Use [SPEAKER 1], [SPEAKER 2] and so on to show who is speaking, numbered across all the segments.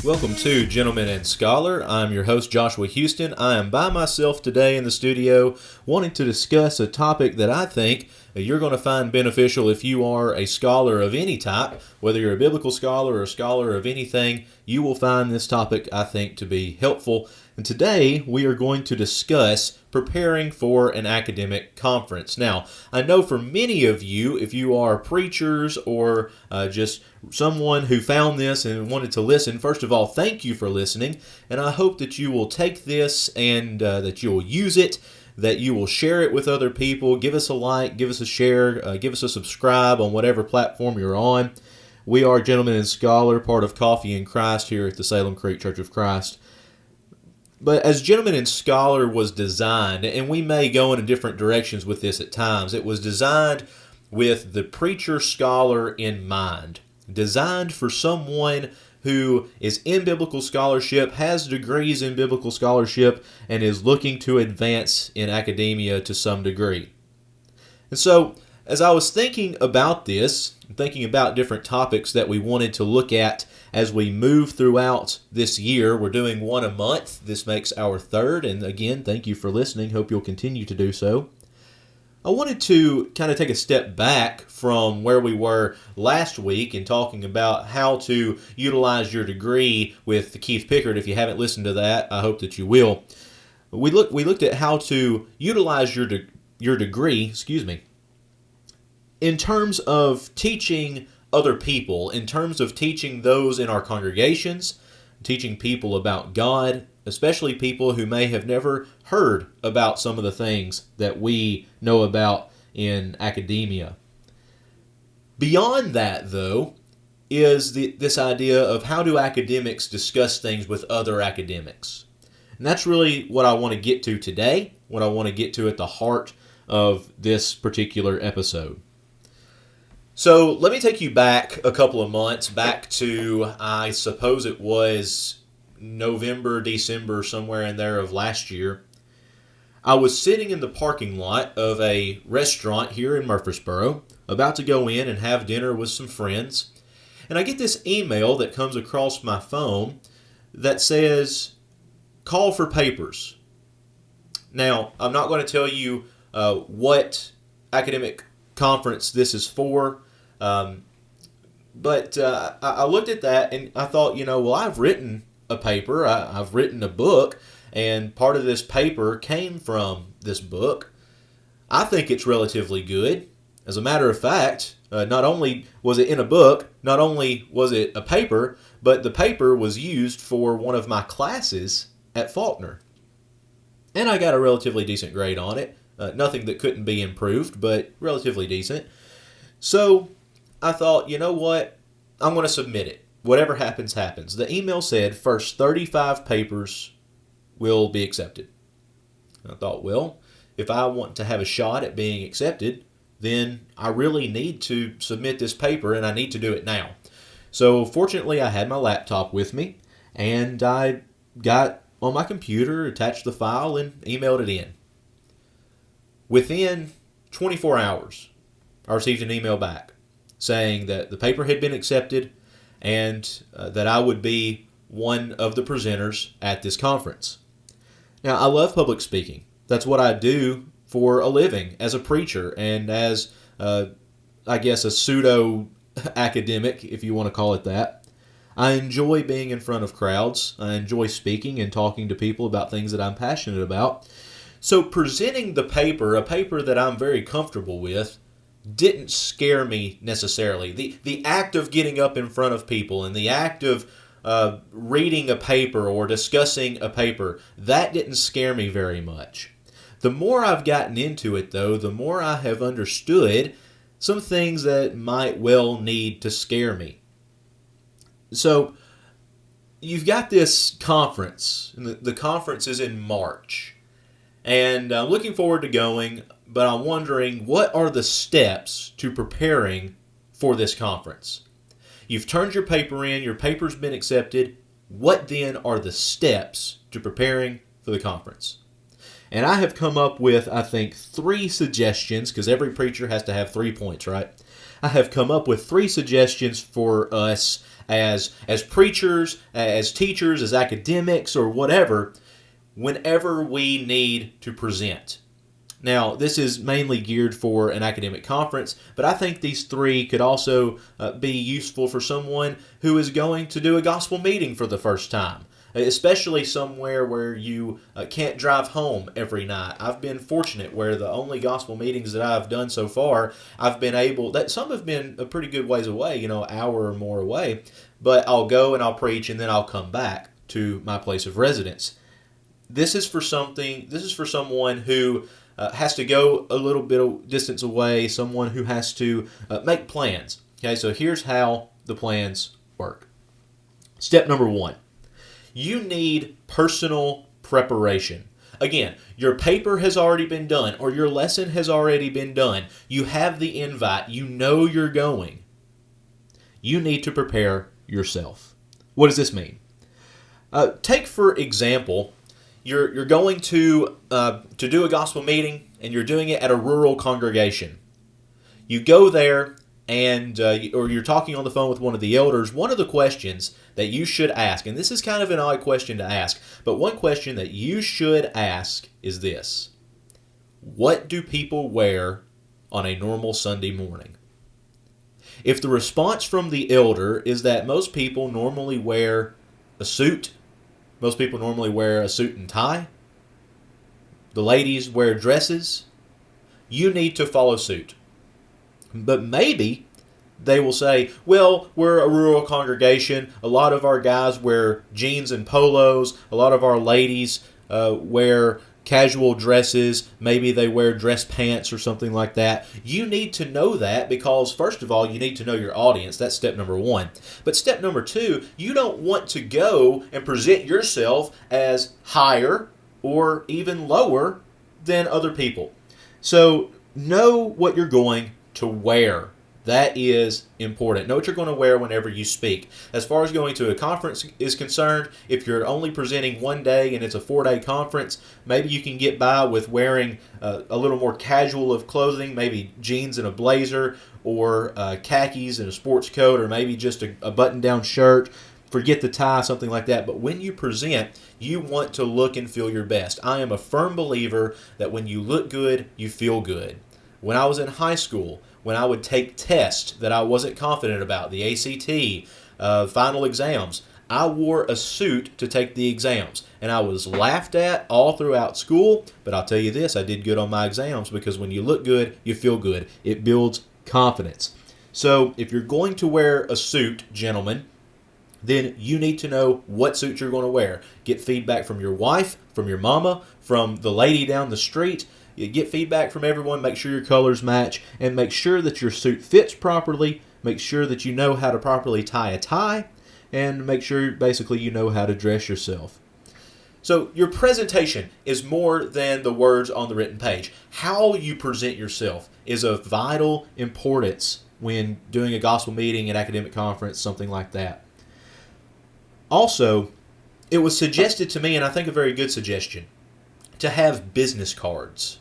[SPEAKER 1] Welcome to Gentleman and Scholar. I'm your host, Joshua Houston. I am by myself today in the studio wanting to discuss a topic that I think you're going to find beneficial if you are a scholar of any type. Whether you're a biblical scholar or a scholar of anything, you will find this topic, I think, to be helpful. And today we are going to discuss preparing for an academic conference. Now, I know for many of you, if you are preachers or just someone who found this and wanted to listen, first of all, thank you for listening. And I hope that you will take this and that you will use it, that you will share it with other people. Give us a like, give us a share, give us a subscribe on whatever platform you're on. We are Gentleman and Scholar, part of Coffee in Christ here at the Salem Creek Church of Christ. But as Gentleman and Scholar was designed, and we may go in different directions with this at times, it was designed with the preacher-scholar in mind. Designed for someone who is in biblical scholarship, has degrees in biblical scholarship, and is looking to advance in academia to some degree. And so, as I was thinking about this, thinking about different topics that we wanted to look at as we move throughout this year, we're doing one a month. This makes our third, and again, thank you for listening. Hope you'll continue to do so. I wanted to kind of take a step back from where we were last week in talking about how to utilize your degree with Keith Pickard. If you haven't listened to that, I hope that you will. We looked at how to utilize your degree, in terms of teaching other people, in terms of teaching those in our congregations, teaching people about God, especially people who may have never heard about some of the things that we know about in academia. Beyond that, though, is this idea of how do academics discuss things with other academics. And that's really what I want to get to today, what I want to get to at the heart of this particular episode. So let me take you back a couple of months, back to, I suppose it was November, December, somewhere in there of last year. I was sitting in the parking lot of a restaurant here in Murfreesboro, about to go in and have dinner with some friends, and I get this email that comes across my phone that says, "Call for papers." Now, I'm not going to tell you what academic conference this is for, but I looked at that and I thought, I've written a paper, I've written a book, and part of this paper came from this book. I think it's relatively good. As a matter of fact, not only was it in a book, not only was it a paper, but the paper was used for one of my classes at Faulkner. And I got a relatively decent grade on it. Nothing that couldn't be improved, but relatively decent. So I thought, you know what? I'm going to submit it. Whatever happens, happens. The email said first 35 papers will be accepted. I thought, well, if I want to have a shot at being accepted, then I really need to submit this paper, and I need to do it now. So fortunately, I had my laptop with me, and I got on my computer, attached the file, and emailed it in. Within 24 hours, I received an email back saying that the paper had been accepted and that I would be one of the presenters at this conference. Now, I love public speaking. That's what I do for a living as a preacher and as, a pseudo-academic, if you want to call it that. I enjoy being in front of crowds. I enjoy speaking and talking to people about things that I'm passionate about. So presenting the paper, a paper that I'm very comfortable with, didn't scare me necessarily. The act of getting up in front of people and the act of reading a paper or discussing a paper, that didn't scare me very much. The more I've gotten into it, though, the more I have understood some things that might well need to scare me. So you've got this conference, and the conference is in March. And I'm looking forward to going, but I'm wondering, what are the steps to preparing for this conference? You've turned your paper in, your paper's been accepted. What then are the steps to preparing for the conference? And I have come up with, I think, 3 suggestions, because every preacher has to have 3 points, right? I have come up with 3 suggestions for us as preachers, as teachers, as academics, or whatever, whenever we need to present. Now, this is mainly geared for an academic conference, but I think these three could also be useful for someone who is going to do a gospel meeting for the first time, especially somewhere where you can't drive home every night. I've been fortunate where the only gospel meetings that I've done so far, I've been able, that some have been a pretty good ways away, an hour or more away, but I'll go and I'll preach and then I'll come back to my place of residence. This is for someone who has to go a little bit of distance away, someone who has to make plans. Okay, so here's how the plans work. Step number 1. You need personal preparation. Again, your paper has already been done or your lesson has already been done. You have the invite. You know you're going. You need to prepare yourself. What does this mean? Take, for example, you're going to do a gospel meeting and you're doing it at a rural congregation. You go there and or you're talking on the phone with one of the elders. One of the questions that you should ask, and this is kind of an odd question to ask, but one question that you should ask is this: what do people wear on a normal Sunday morning? If the response from the elder is that most people normally wear a suit, most people normally wear a suit and tie, the ladies wear dresses, you need to follow suit. But maybe they will say, well, we're a rural congregation. A lot of our guys wear jeans and polos. A lot of our ladies wear casual dresses. Maybe they wear dress pants or something like that. You need to know that because, first of all, you need to know your audience. That's step number 1. But step number 2, you don't want to go and present yourself as higher or even lower than other people. So know what you're going to wear. That is important. Know what you're going to wear whenever you speak. As far as going to a conference is concerned, if you're only presenting one day and it's a 4-day conference, maybe you can get by with wearing a little more casual of clothing, maybe jeans and a blazer, or khakis and a sports coat, or maybe just a button-down shirt. Forget the tie, something like that. But when you present, you want to look and feel your best. I am a firm believer that when you look good, you feel good. When I was in high school, when I would take tests that I wasn't confident about, the ACT, final exams, I wore a suit to take the exams. And I was laughed at all throughout school, but I'll tell you this, I did good on my exams because when you look good, you feel good. It builds confidence. So if you're going to wear a suit, gentlemen, then you need to know what suit you're going to wear. Get feedback from your wife, from your mama, from the lady down the street. You get feedback from everyone. Make sure your colors match and make sure that your suit fits properly. Make sure that you know how to properly tie a tie and make sure basically you know how to dress yourself. So your presentation is more than the words on the written page. How you present yourself is of vital importance when doing a gospel meeting, an academic conference, something like that. Also, it was suggested to me, and I think a very good suggestion, to have business cards.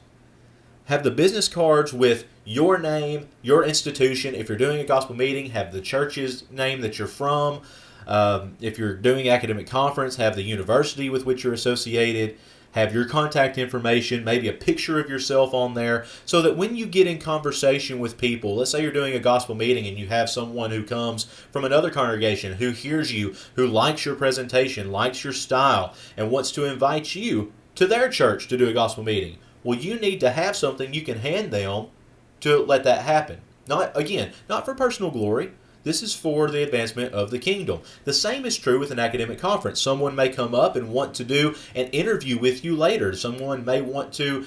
[SPEAKER 1] Have the business cards with your name, your institution. If you're doing a gospel meeting, have the church's name that you're from. If you're doing academic conference, have the university with which you're associated. Have your contact information, maybe a picture of yourself on there, so that when you get in conversation with people, let's say you're doing a gospel meeting and you have someone who comes from another congregation who hears you, who likes your presentation, likes your style, and wants to invite you to their church to do a gospel meeting. Well, you need to have something you can hand them to let that happen. Not for personal glory. This is for the advancement of the kingdom. The same is true with an academic conference. Someone may come up and want to do an interview with you later. Someone may want to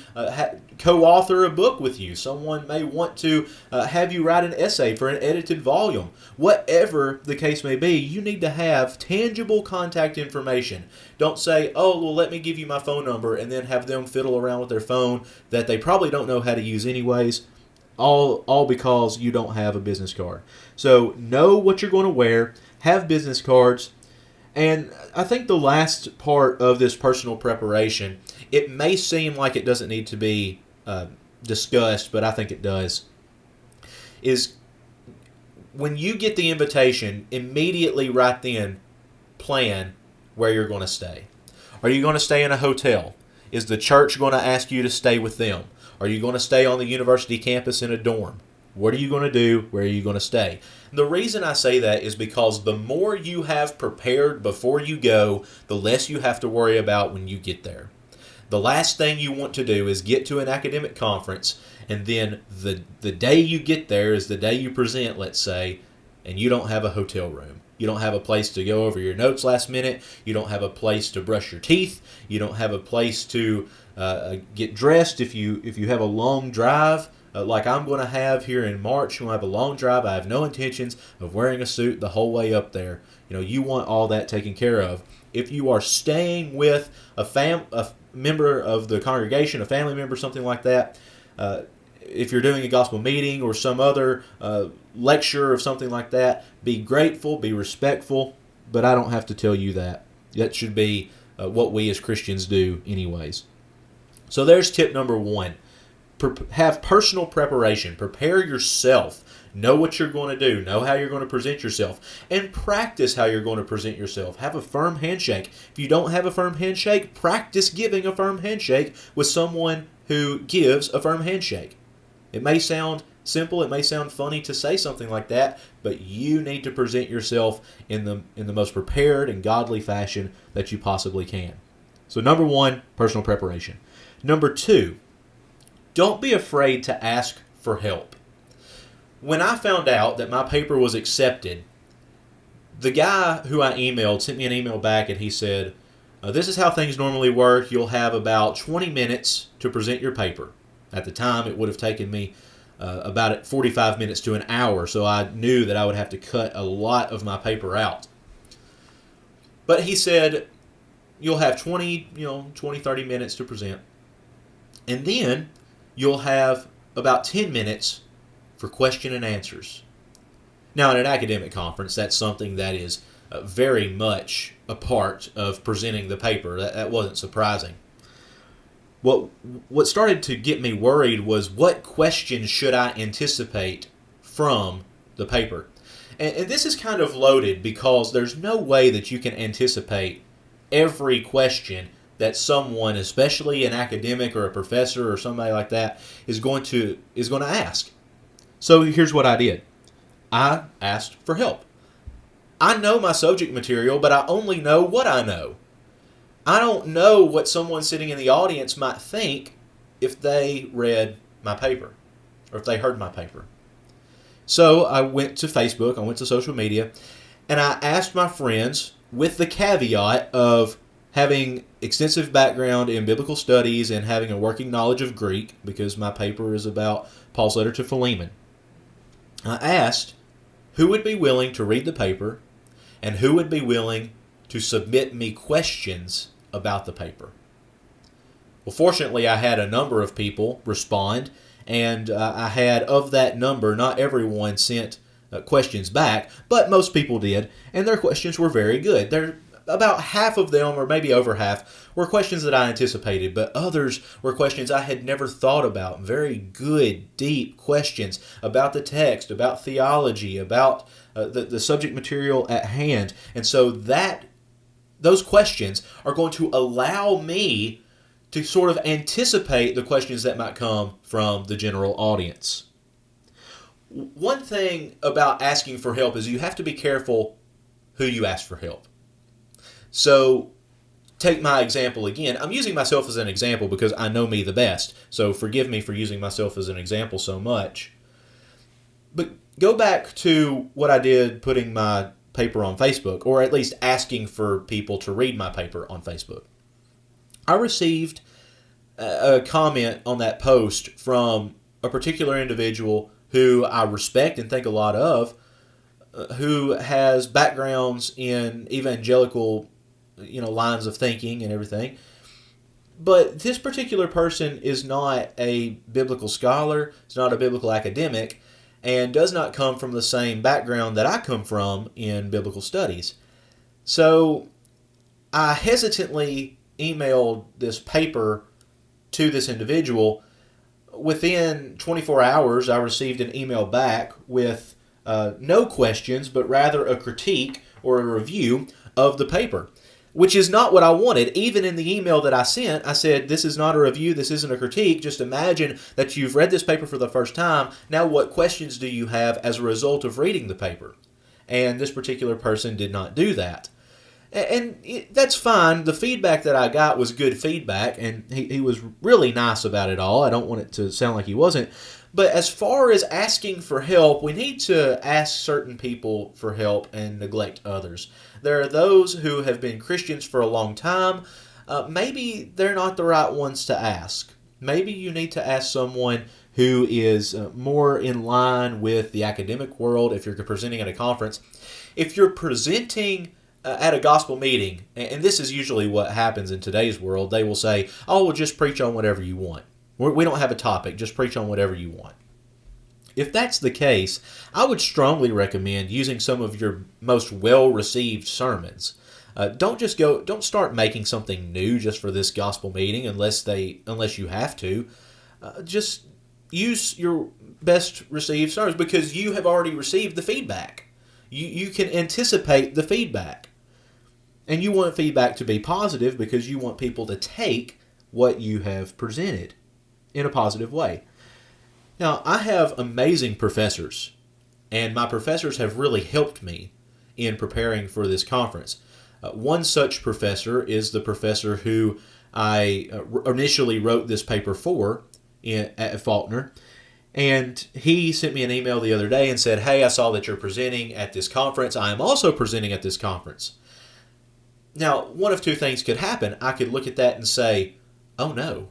[SPEAKER 1] co-author a book with you. Someone may want to have you write an essay for an edited volume. Whatever the case may be, you need to have tangible contact information. Don't say, oh, well, let me give you my phone number, and then have them fiddle around with their phone that they probably don't know how to use anyways. All because you don't have a business card. So know what you're going to wear, have business cards, and I think the last part of this personal preparation, it may seem like it doesn't need to be discussed, but I think it does, is when you get the invitation, immediately right then plan where you're going to stay. Are you going to stay in a hotel? Is the church going to ask you to stay with them? Are you going to stay on the university campus in a dorm? What are you going to do? Where are you going to stay? The reason I say that is because the more you have prepared before you go, the less you have to worry about when you get there. The last thing you want to do is get to an academic conference, and then the day you get there is the day you present, let's say, and you don't have a hotel room. You don't have a place to go over your notes last minute. You don't have a place to brush your teeth. You don't have a place to get dressed if you have a long drive. Like I'm going to have here in March, when I have a long drive, I have no intentions of wearing a suit the whole way up there. You want all that taken care of. If you are staying with a member of the congregation, a family member, something like that, if you're doing a gospel meeting or some other lecture or something like that, be grateful, be respectful, but I don't have to tell you that. That should be what we as Christians do anyways. So there's tip number 1. Have personal preparation. Prepare yourself. Know what you're going to do. Know how you're going to present yourself. And practice how you're going to present yourself. Have a firm handshake. If you don't have a firm handshake, practice giving a firm handshake with someone who gives a firm handshake. It may sound simple, it may sound funny to say something like that, but you need to present yourself in the most prepared and godly fashion that you possibly can. So number 1, personal preparation. Number 2, don't be afraid to ask for help. When I found out that my paper was accepted, the guy who I emailed sent me an email back, and he said, this is how things normally work. You'll have about 20 minutes to present your paper. At the time, it would have taken me about 45 minutes to an hour, so I knew that I would have to cut a lot of my paper out. But he said, you'll have 20, 30 minutes to present. And then you'll have about 10 minutes for question and answers. Now, in an academic conference, that's something that is very much a part of presenting the paper. That wasn't surprising. What started to get me worried was what questions should I anticipate from the paper. And this is kind of loaded because there's no way that you can anticipate every question that someone, especially an academic or a professor or somebody like that, is going to ask. So here's what I did. I asked for help. I know my subject material, but I only know what I know. I don't know what someone sitting in the audience might think if they read my paper or if they heard my paper. So I went to Facebook, I went to social media, and I asked my friends, with the caveat of having extensive background in biblical studies and having a working knowledge of Greek, because my paper is about Paul's letter to Philemon. I asked who would be willing to read the paper and who would be willing to submit me questions about the paper. Well, fortunately, I had a number of people respond, and I had, of that number, not everyone sent questions back, but most people did, and their questions were very good. They're about half of them, or maybe over half, were questions that I anticipated, but others were questions I had never thought about. Very good, deep questions about the text, about theology, about the subject material at hand. And so those questions are going to allow me to sort of anticipate the questions that might come from the general audience. One thing about asking for help is you have to be careful who you ask for help. So take my example again. I'm using myself as an example because I know me the best. So forgive me for using myself as an example so much. But go back to what I did putting my paper on Facebook, or at least asking for people to read my paper on Facebook. I received a comment on that post from a particular individual who I respect and think a lot of, who has backgrounds in evangelical lines of thinking and everything. But this particular person is not a biblical scholar, is not a biblical academic, and does not come from the same background that I come from in biblical studies. So I hesitantly emailed this paper to this individual. Within 24 hours, I received an email back with no questions, but rather a critique or a review of the paper, which is not what I wanted. Even in the email that I sent, I said, this is not a review, this isn't a critique. Just imagine that you've read this paper for the first time. Now what questions do you have as a result of reading the paper? And this particular person did not do that. And that's fine. The feedback that I got was good feedback, and he was really nice about it all. I don't want it to sound like he wasn't. But as far as asking for help, we need to ask certain people for help and neglect others. There are those who have been Christians for a long time. Maybe they're not the right ones to ask. Maybe you need to ask someone who is more in line with the academic world if you're presenting at a conference. If you're presenting at a gospel meeting, and this is usually what happens in today's world, they will say, oh, well, just preach on whatever you want. We don't have a topic, just preach on whatever you want. If that's the case, I would strongly recommend using some of your most well-received sermons. Don't start making something new just for this gospel meeting unless you have to. Just use your best received sermons because you have already received the feedback. You can anticipate the feedback. And you want feedback to be positive because you want people to take what you have presented in a positive way. Now, I have amazing professors, and my professors have really helped me in preparing for this conference. One such professor is the professor who I initially wrote this paper for at Faulkner, and he sent me an email the other day and said, hey, I saw that you're presenting at this conference. I am also presenting at this conference. Now, one of two things could happen. I could look at that and say, oh no,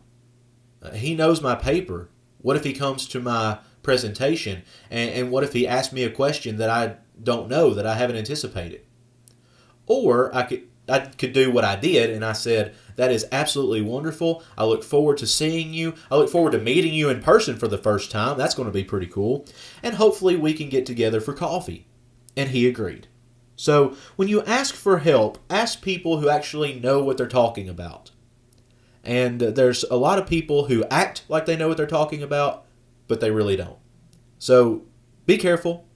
[SPEAKER 1] he knows my paper. What if he comes to my presentation, and what if he asks me a question that I don't know, that I haven't anticipated? Or I could do what I did, and I said, that is absolutely wonderful. I look forward to seeing you. I look forward to meeting you in person for the first time. That's going to be pretty cool. And hopefully we can get together for coffee. And he agreed. So when you ask for help, ask people who actually know what they're talking about. And there's a lot of people who act like they know what they're talking about, but they really don't. So be careful.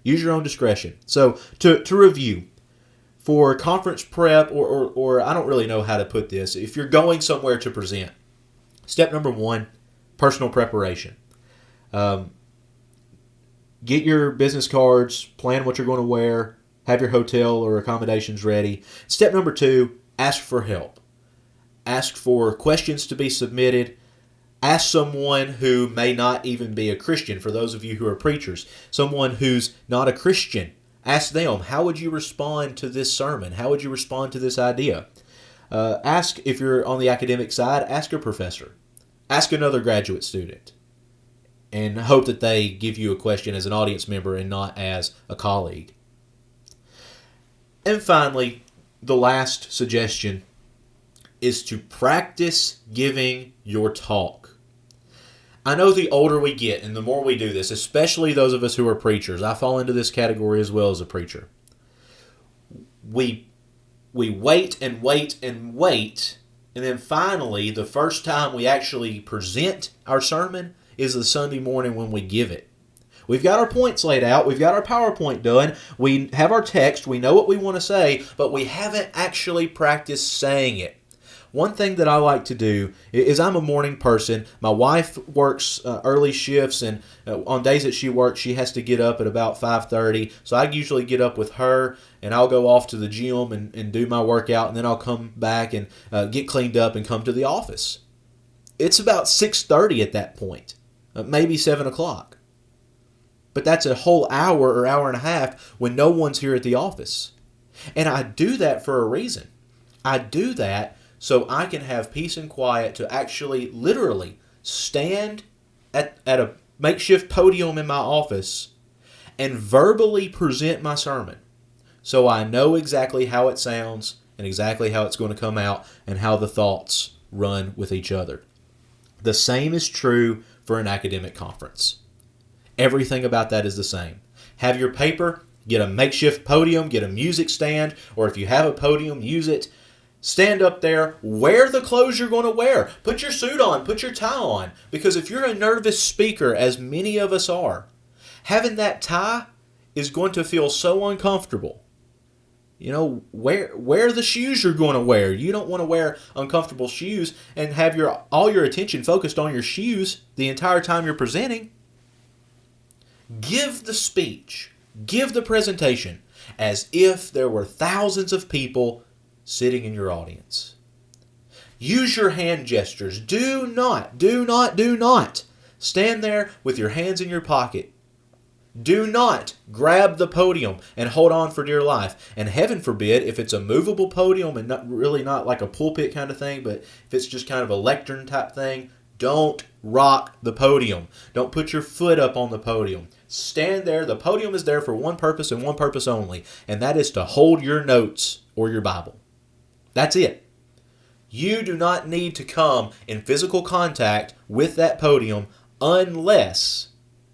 [SPEAKER 1] Use your own discretion. So to review, for conference prep, or I don't really know how to put this, if you're going somewhere to present, step number 1, personal preparation. Get your business cards, plan what you're going to wear, have your hotel or accommodations ready. Step number 2, ask for help. Ask for questions to be submitted. Ask someone who may not even be a Christian, for those of you who are preachers. Someone who's not a Christian. Ask them, how would you respond to this sermon? How would you respond to this idea? Ask, if you're on the academic side, ask a professor. Ask another graduate student. And hope that they give you a question as an audience member and not as a colleague. And finally, the last suggestion is to practice giving your talk. I know the older we get and the more we do this, especially those of us who are preachers, I fall into this category as well as a preacher. We wait and wait and wait, and then finally, the first time we actually present our sermon is the Sunday morning when we give it. We've got our points laid out. We've got our PowerPoint done. We have our text. We know what we want to say, but we haven't actually practiced saying it. One thing that I like to do is I'm a morning person. My wife works early shifts, and on days that she works, she has to get up at about 5:30. So I usually get up with her, and I'll go off to the gym and do my workout, and then I'll come back and get cleaned up and come to the office. It's about 6:30 at that point, maybe 7 o'clock. But that's a whole hour or hour and a half when no one's here at the office. And I do that for a reason. I do that so I can have peace and quiet to actually literally stand at a makeshift podium in my office and verbally present my sermon. So I know exactly how it sounds and exactly how it's going to come out and how the thoughts run with each other. The same is true for an academic conference. Everything about that is the same. Have your paper, get a makeshift podium, get a music stand, or if you have a podium, use it. Stand up there, wear the clothes you're going to wear. Put your suit on, put your tie on. Because if you're a nervous speaker, as many of us are, Having that tie is going to feel so uncomfortable. Wear the shoes you're going to wear. You don't want to wear uncomfortable shoes and have all your attention focused on your shoes the entire time you're presenting. Give the speech, give the presentation as if there were thousands of people sitting in your audience. Use your hand gestures. Do not stand there with your hands in your pocket. Do not grab the podium and hold on for dear life. And heaven forbid, if it's a movable podium and not like a pulpit kind of thing, but if it's just kind of a lectern type thing, don't rock the podium. Don't put your foot up on the podium. Stand there. The podium is there for one purpose and one purpose only, and that is to hold your notes or your Bible. That's it. You do not need to come in physical contact with that podium unless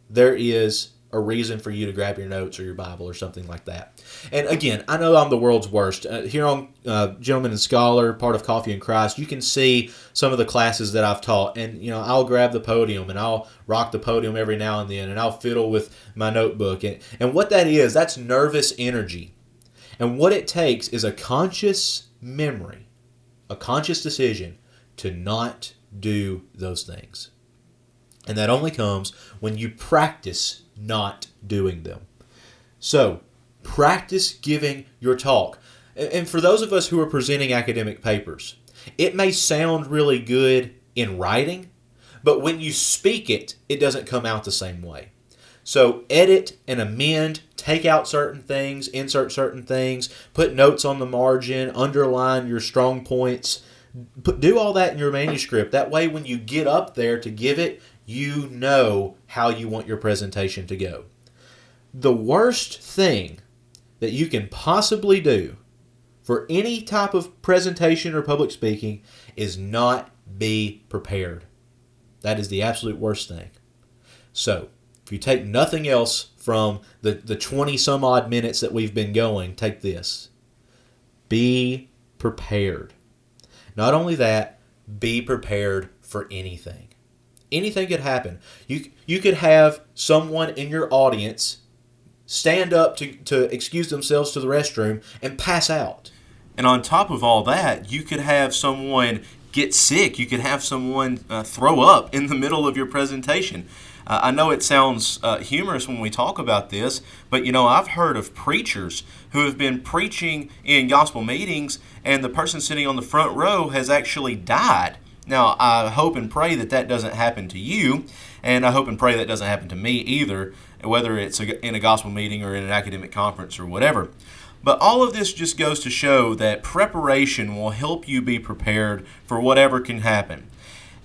[SPEAKER 1] there is a reason for you to grab your notes or your Bible or something like that. And again, I know I'm the world's worst. Here on Gentleman and Scholar, part of Coffee and Christ, you can see some of the classes that I've taught. And, I'll grab the podium and I'll rock the podium every now and then and I'll fiddle with my notebook. And what that is, that's nervous energy. And what it takes is a conscious memory, a conscious decision to not do those things. And that only comes when you practice not doing them. So, practice giving your talk. And for those of us who are presenting academic papers, it may sound really good in writing, but when you speak it, it doesn't come out the same way. So, edit and amend, take out certain things, insert certain things, put notes on the margin, underline your strong points, do all that in your manuscript. That way, when you get up there to give it, you know how you want your presentation to go. The worst thing that you can possibly do for any type of presentation or public speaking is not be prepared. That is the absolute worst thing. So, if you take nothing else from the 20 some odd minutes that we've been going, take this. Be prepared. Not only that, be prepared for anything. Anything could happen. You could have someone in your audience stand up to excuse themselves to the restroom and pass out. And on top of all that, you could have someone get sick. You could have someone throw up in the middle of your presentation. I know it sounds humorous when we talk about this, but I've heard of preachers who have been preaching in gospel meetings and the person sitting on the front row has actually died. Now, I hope and pray that doesn't happen to you, and I hope and pray that doesn't happen to me either, whether it's in a gospel meeting or in an academic conference or whatever. But all of this just goes to show that preparation will help you be prepared for whatever can happen.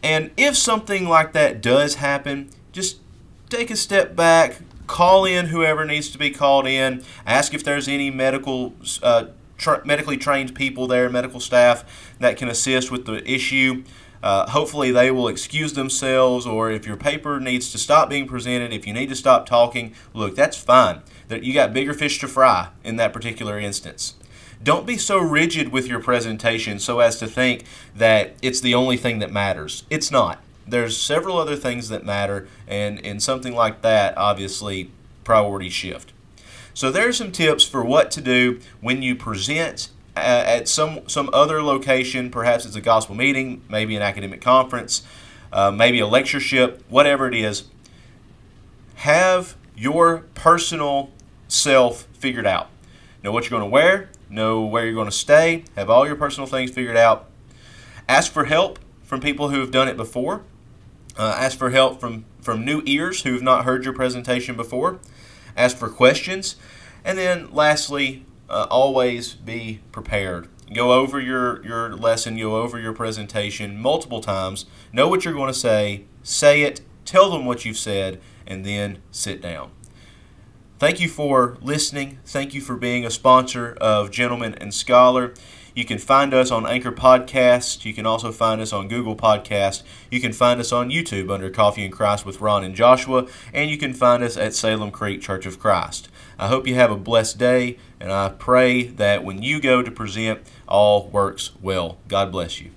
[SPEAKER 1] And if something like that does happen, just take a step back, call in whoever needs to be called in, ask if there's any medically trained people there, medical staff that can assist with the issue. Hopefully they will excuse themselves, or if your paper needs to stop being presented, if you need to stop talking, look, that's fine. You got bigger fish to fry in that particular instance. Don't be so rigid with your presentation so as to think that it's the only thing that matters. It's not. There's several other things that matter, and in something like that, obviously, priorities shift. So there's some tips for what to do when you present at some other location. Perhaps it's a gospel meeting, maybe an academic conference, maybe a lectureship, whatever it is. Have your personal self figured out. Know what you're going to wear, know where you're going to stay, have all your personal things figured out. Ask for help from people who have done it before. Ask for help from new ears who have not heard your presentation before. Ask for questions. And then lastly, always be prepared. Go over your lesson, go over your presentation multiple times. Know what you're going to say it, tell them what you've said, and then sit down. Thank you for listening. Thank you for being a sponsor of Gentleman and Scholar. You can find us on Anchor Podcast. You can also find us on Google Podcast. You can find us on YouTube under Coffee and Christ with Ron and Joshua. And you can find us at Salem Creek Church of Christ. I hope you have a blessed day, and I pray that when you go to present, all works well. God bless you.